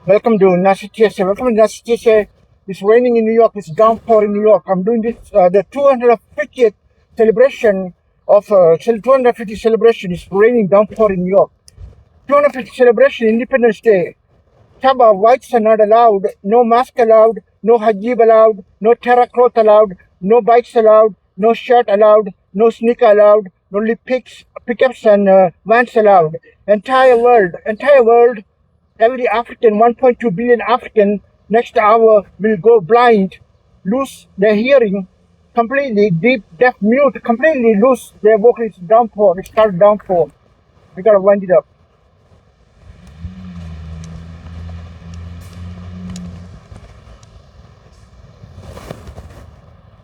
Welcome to Nasi TSA. Welcome to Nasi TSA. It's raining in New York. It's downpour in New York. I'm doing this, the 250th celebration of 250 celebration. It's raining downpour in New York. 250 celebration, Independence Day. Taba, whites are not allowed. No mask allowed. No hijab allowed. No terror cloth allowed. No bikes allowed. No shirt allowed. No sneaker allowed. No only pickups and vans allowed. Entire world, every African, 1.2 billion African, next hour will go blind, lose their hearing, completely deaf, mute, completely lose their vocal. It's downpour. It started downpour. We gotta wind it up.